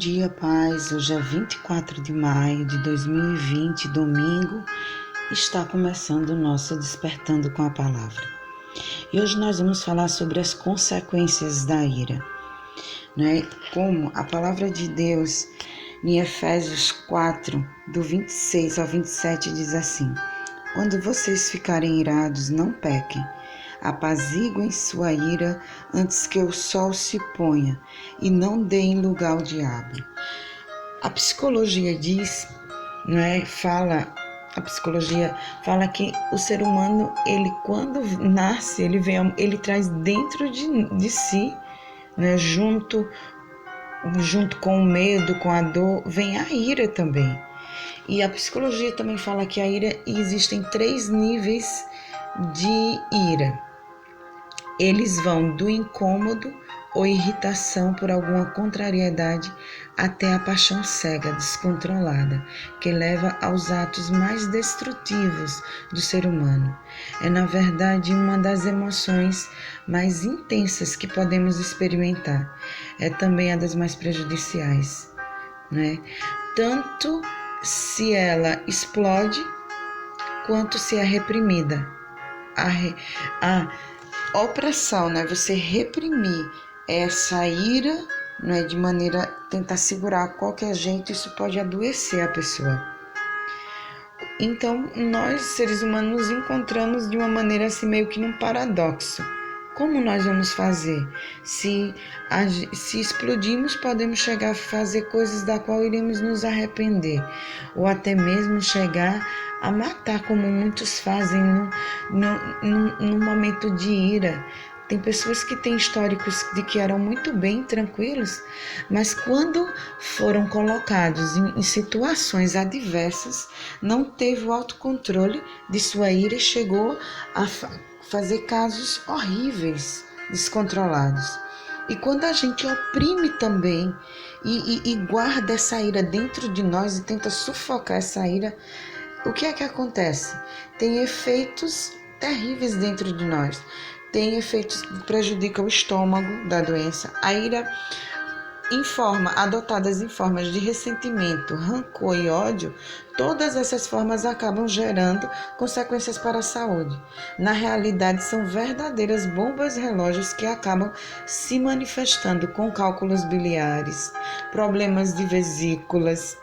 dia, paz. Hoje é 24 de maio de 2020, domingo. Está começando o nosso Despertando com a Palavra. E hoje nós vamos falar sobre as consequências da ira, né? Como a palavra de Deus em Efésios 4, do 26 ao 27 diz assim: quando vocês ficarem irados, não pequem. Apaziguem sua ira antes que o sol se ponha e não deem lugar ao diabo. A psicologia diz, a psicologia fala que o ser humano, ele quando nasce, ele traz dentro de si, junto com o medo, com a dor, vem a ira também. E a psicologia também fala que a ira, existem 3 níveis de ira. Eles vão do incômodo ou irritação por alguma contrariedade até a paixão cega, descontrolada, que leva aos atos mais destrutivos do ser humano. É, na verdade, uma das emoções mais intensas que podemos experimentar. É também a das mais prejudiciais, né? Tanto se ela explode, quanto se é reprimida. A opressão, você reprimir essa ira, de maneira a tentar segurar a qualquer jeito, isso pode adoecer a pessoa. Então, nós, seres humanos, nos encontramos de uma maneira assim, meio que num paradoxo. Como nós vamos fazer? Se explodirmos, podemos chegar a fazer coisas da qual iremos nos arrepender, ou até mesmo chegar a matar, como muitos fazem no momento de ira. Tem pessoas que têm históricos de que eram muito bem tranquilos, mas quando foram colocados em situações adversas, não teve o autocontrole de sua ira e chegou a fazer casos horríveis, descontrolados. E quando a gente oprime também e guarda essa ira dentro de nós e tenta sufocar essa ira, o que é que acontece? Tem efeitos terríveis dentro de nós. Tem efeitos que prejudicam o estômago da doença. A ira adotadas em formas de ressentimento, rancor e ódio, todas essas formas acabam gerando consequências para a saúde. Na realidade, são verdadeiras bombas relógios que acabam se manifestando com cálculos biliares, problemas de vesículas,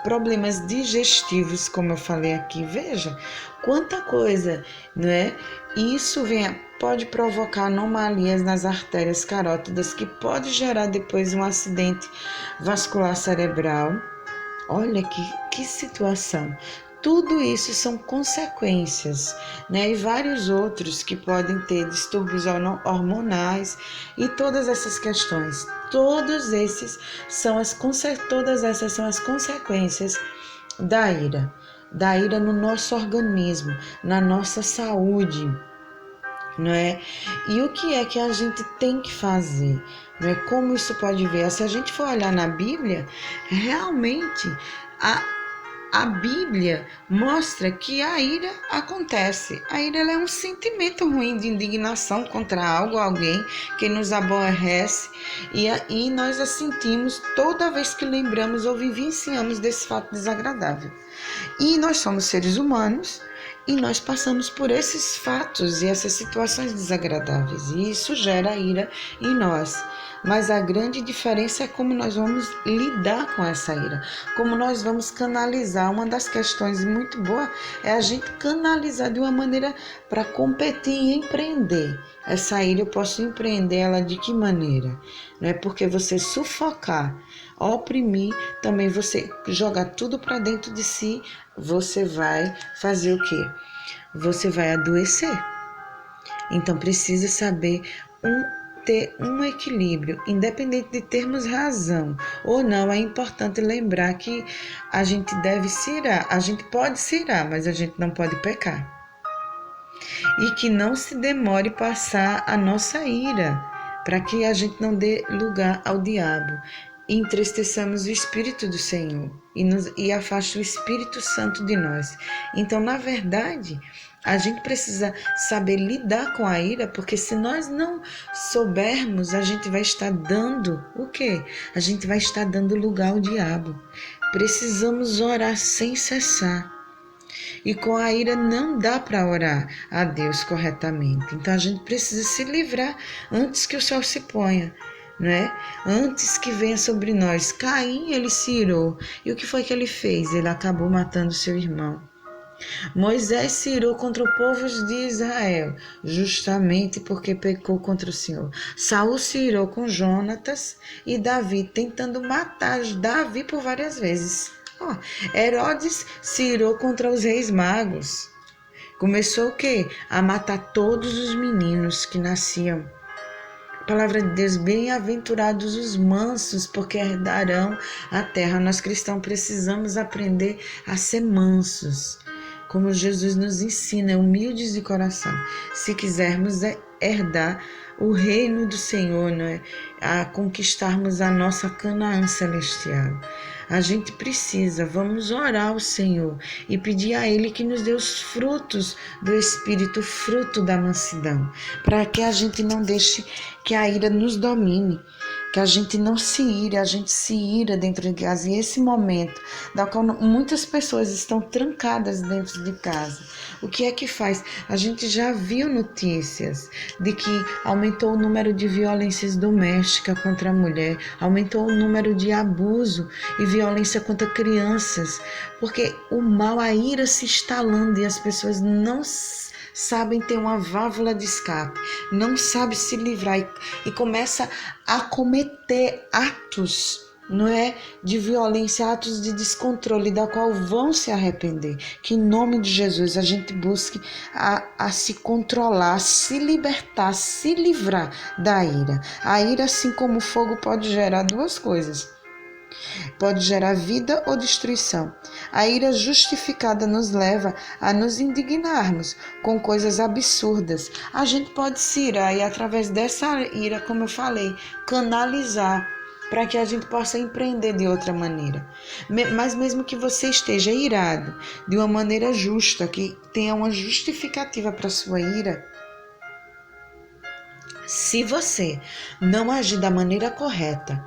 problemas digestivos, como eu falei aqui. Veja quanta coisa, Isso pode provocar anomalias nas artérias carótidas, que pode gerar depois um acidente vascular cerebral. Olha que situação. Tudo isso são consequências, e vários outros que podem ter distúrbios hormonais e todas essas questões. Todas essas são as consequências da ira no nosso organismo, na nossa saúde, E o que é que a gente tem que fazer? Como isso pode ver? Se a gente for olhar na Bíblia, realmente a Bíblia mostra que a ira acontece. A ira é um sentimento ruim de indignação contra algo, alguém que nos aborrece, e nós a sentimos toda vez que lembramos ou vivenciamos desse fato desagradável. E nós somos seres humanos, e nós passamos por esses fatos e essas situações desagradáveis, e isso gera ira em nós. Mas a grande diferença é como nós vamos lidar com essa ira, como nós vamos canalizar. Uma das questões muito boa é a gente canalizar de uma maneira para competir e empreender. Essa ira eu posso empreender ela de que maneira? Não é porque você sufocar, oprimir, também você jogar tudo para dentro de si, você vai fazer o quê? Você vai adoecer. Então precisa saber ter um equilíbrio, independente de termos razão ou não. É importante lembrar que a gente deve se irar, a gente pode se irar, mas a gente não pode pecar. E que não se demore passar a nossa ira, para que a gente não dê lugar ao diabo. entristeçamos o Espírito do Senhor e afasta o Espírito Santo de nós. Então, na verdade, a gente precisa saber lidar com a ira, porque se nós não soubermos, a gente vai estar dando o quê? A gente vai estar dando lugar ao diabo. Precisamos orar sem cessar. E com a ira não dá para orar a Deus corretamente. Então a gente precisa se livrar antes que o sol se ponha, né? Antes que venha sobre nós. Caim, ele se irou. E o que foi que ele fez? Ele acabou matando seu irmão. Moisés se irou contra o povo de Israel, justamente porque pecou contra o Senhor. Saul se irou com Jonatas e Davi, tentando matar Davi por várias vezes. Herodes se irou contra os reis magos. Começou o quê? A matar todos os meninos que nasciam. Palavra de Deus, bem-aventurados os mansos, porque herdarão a terra. Nós cristãos precisamos aprender a ser mansos, como Jesus nos ensina, humildes de coração. Se quisermos herdar o reino do Senhor, né? A conquistarmos a nossa Canaã celestial. A gente precisa, vamos orar ao Senhor e pedir a Ele que nos dê os frutos do Espírito, fruto da mansidão, para que a gente não deixe que a ira nos domine, que a gente não se ire, a gente se ira dentro de casa. E esse momento, da qual muitas pessoas estão trancadas dentro de casa, o que é que faz? A gente já viu notícias de que aumentou o número de violências domésticas contra a mulher, aumentou o número de abuso e violência contra crianças, porque o mal, a ira se instalando e as pessoas não sabem ter uma válvula de escape, não sabem se livrar e começa a cometer atos, não é, de violência, atos de descontrole, da qual vão se arrepender. Que em nome de Jesus a gente busque a se controlar, a se libertar, a se livrar da ira. A ira, assim como o fogo, pode gerar duas coisas. Pode gerar vida ou destruição. A ira justificada nos leva a nos indignarmos com coisas absurdas. A gente pode se irar e, através dessa ira, como eu falei, canalizar para que a gente possa empreender de outra maneira. Mas mesmo que você esteja irado de uma maneira justa, que tenha uma justificativa para a sua ira, se você não agir da maneira correta,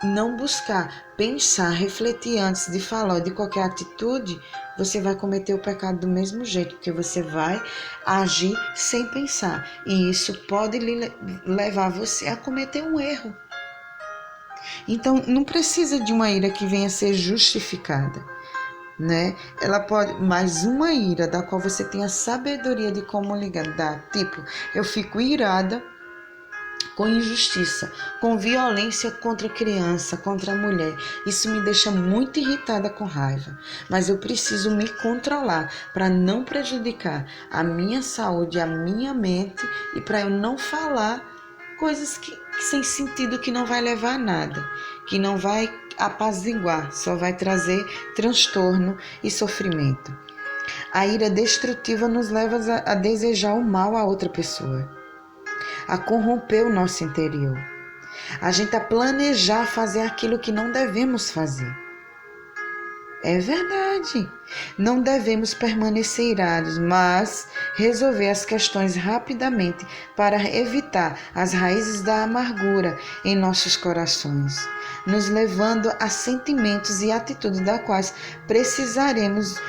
não buscar pensar, refletir antes de falar ou de qualquer atitude, você vai cometer o pecado do mesmo jeito, porque você vai agir sem pensar. E isso pode levar você a cometer um erro. Então, não precisa de uma ira que venha a ser justificada, né? Ela pode, mais uma ira da qual você tem a sabedoria de como lidar. Tipo, eu fico irada com injustiça, com violência contra a criança, contra a mulher. Isso me deixa muito irritada, com raiva. Mas eu preciso me controlar para não prejudicar a minha saúde, a minha mente e para eu não falar coisas que sem sentido, que não vai levar a nada, que não vai apaziguar, só vai trazer transtorno e sofrimento. A ira destrutiva nos leva a desejar o mal a outra pessoa, a corromper o nosso interior, a gente a planejar fazer aquilo que não devemos fazer. É verdade, não devemos permanecer irados, mas resolver as questões rapidamente para evitar as raízes da amargura em nossos corações, nos levando a sentimentos e atitudes das quais precisaremos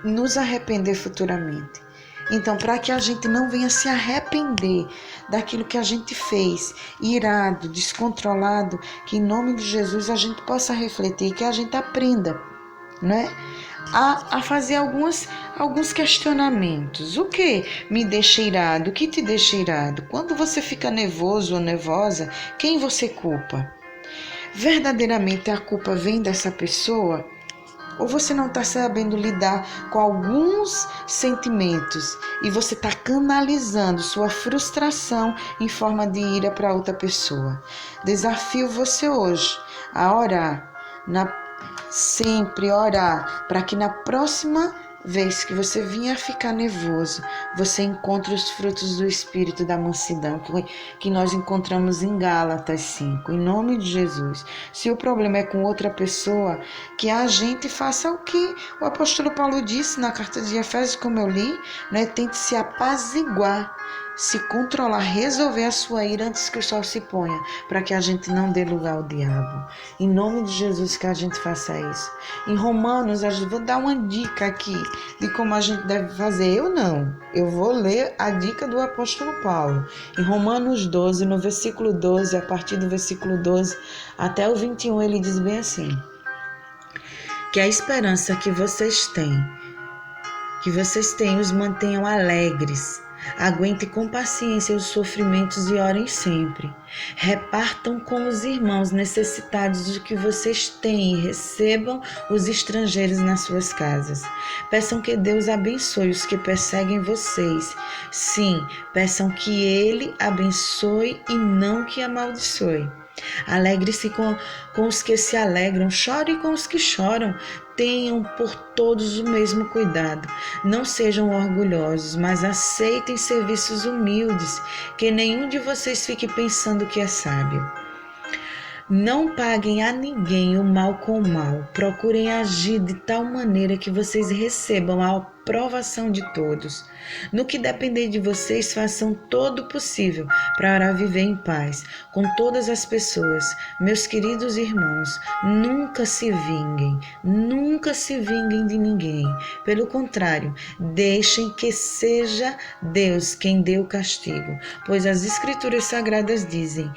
nos arrepender futuramente. Então, para que a gente não venha se arrepender daquilo que a gente fez, irado, descontrolado, que em nome de Jesus a gente possa refletir, que a gente aprenda, né, a fazer alguns questionamentos. O que me deixa irado? O que te deixa irado? Quando você fica nervoso ou nervosa, quem você culpa? Verdadeiramente a culpa vem dessa pessoa? Ou você não está sabendo lidar com alguns sentimentos e você está canalizando sua frustração em forma de ira para outra pessoa? Desafio você hoje a orar, sempre orar, para que na próxima vez que você vinha a ficar nervoso, você encontra os frutos do Espírito da mansidão, que nós encontramos em Gálatas 5, em nome de Jesus. Se o problema é com outra pessoa, que a gente faça o que o apóstolo Paulo disse na carta de Efésios, como eu li, né? Tente se apaziguar, se controlar, resolver a sua ira antes que o sol se ponha, para que a gente não dê lugar ao diabo. Em nome de Jesus que a gente faça isso. Em Romanos, vou dar uma dica aqui de como a gente deve fazer. Eu vou ler a dica do apóstolo Paulo. Em Romanos 12, no versículo 12, a partir do versículo 12 até o 21, ele diz bem assim: que a esperança que vocês têm os mantenham alegres. Aguentem com paciência os sofrimentos e orem sempre. Repartam com os irmãos necessitados do que vocês têm e recebam os estrangeiros nas suas casas. Peçam que Deus abençoe os que perseguem vocês. Sim, peçam que Ele abençoe e não que amaldiçoe. Alegre-se com os que se alegram, chore com os que choram. Tenham por todos o mesmo cuidado. Não sejam orgulhosos, mas aceitem serviços humildes, que nenhum de vocês fique pensando que é sábio. Não paguem a ninguém o mal com o mal. Procurem agir de tal maneira que vocês recebam a aprovação de todos. No que depender de vocês, façam todo o possível para viver em paz com todas as pessoas. Meus queridos irmãos, nunca se vinguem de ninguém. Pelo contrário, deixem que seja Deus quem dê o castigo, pois as Escrituras Sagradas dizem: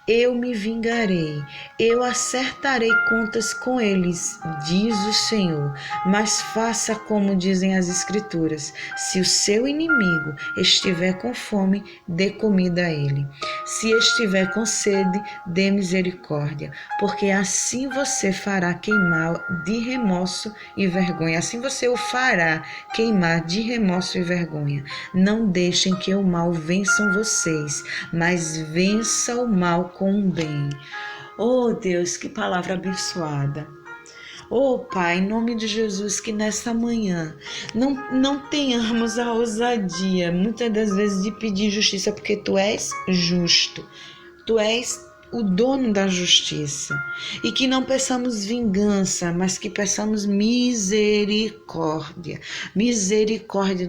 eu me vingarei, eu acertarei contas com eles, diz o Senhor. Mas faça como dizem as Escrituras: se o seu inimigo estiver com fome, dê comida a ele. Se estiver com sede, dê misericórdia, porque assim você fará queimar de remorso e vergonha. Assim você o fará queimar de remorso e vergonha. Não deixem que o mal vençam vocês, mas vença o mal com o bem. Oh Deus, que palavra abençoada. Oh Pai, em nome de Jesus, que nessa manhã não tenhamos a ousadia, muitas das vezes, de pedir justiça, porque Tu és justo. Tu és o dono da justiça, e que não peçamos vingança, mas que peçamos misericórdia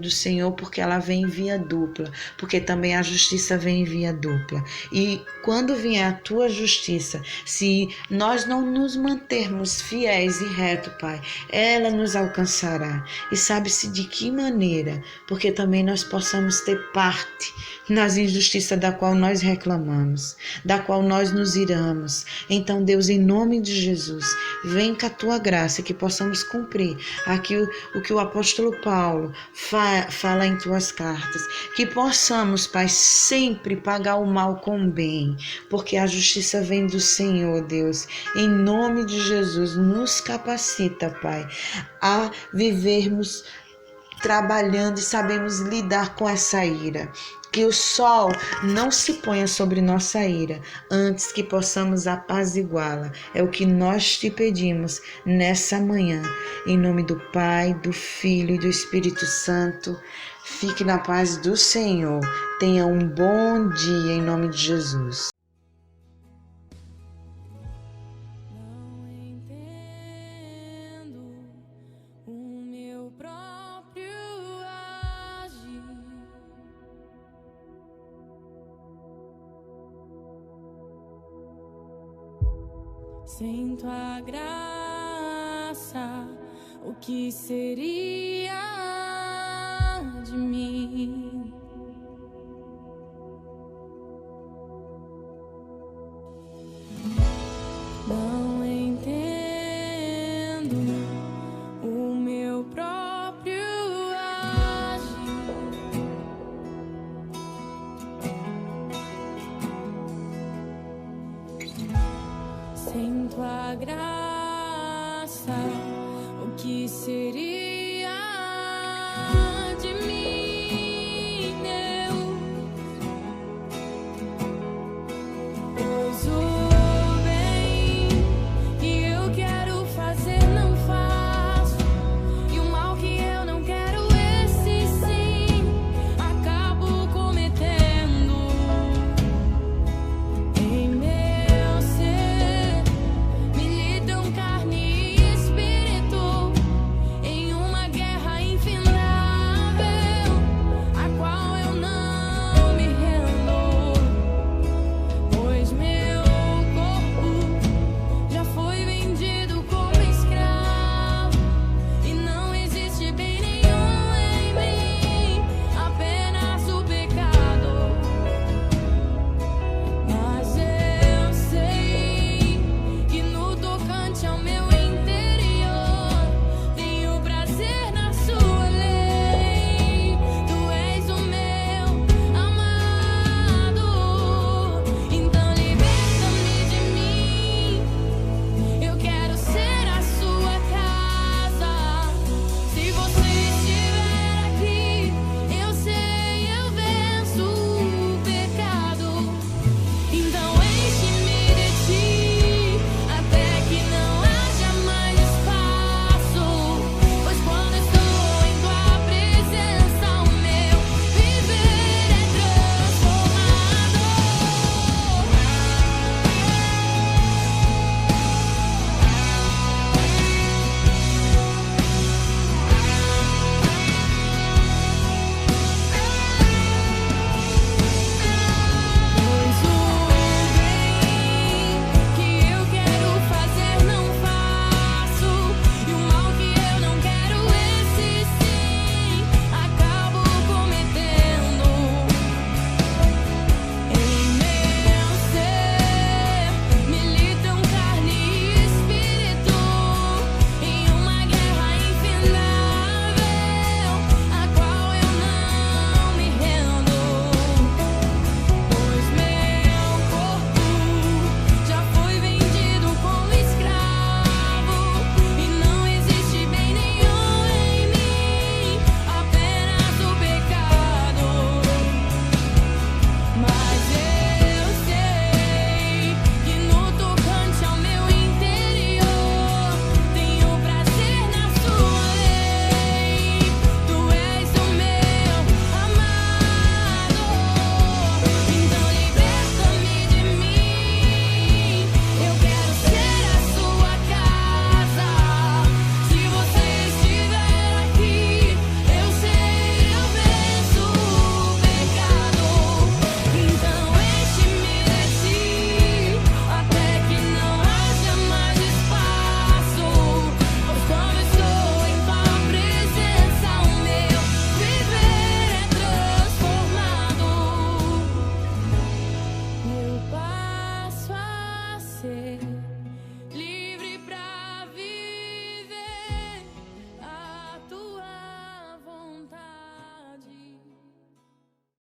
do Senhor, porque ela vem em via dupla, porque também a justiça vem em via dupla. E quando vier a tua justiça, se nós não nos mantermos fiéis e retos, Pai, ela nos alcançará. E sabe-se de que maneira? Porque também nós possamos ter parte nas injustiças da qual nós reclamamos, da qual nós nos iramos. Então, Deus, em nome de Jesus, vem com a tua graça, que possamos cumprir aqui o que o apóstolo Paulo fala em tuas cartas, que possamos, Pai, sempre pagar o mal com o bem, porque a justiça vem do Senhor, Deus. Em nome de Jesus, nos capacita, Pai, a vivermos trabalhando e sabemos lidar com essa ira. Que o sol não se ponha sobre nossa ira, antes que possamos apaziguá-la. É o que nós te pedimos nessa manhã. Em nome do Pai, do Filho e do Espírito Santo. Fique na paz do Senhor. Tenha um bom dia em nome de Jesus. Sem tua graça, o que seria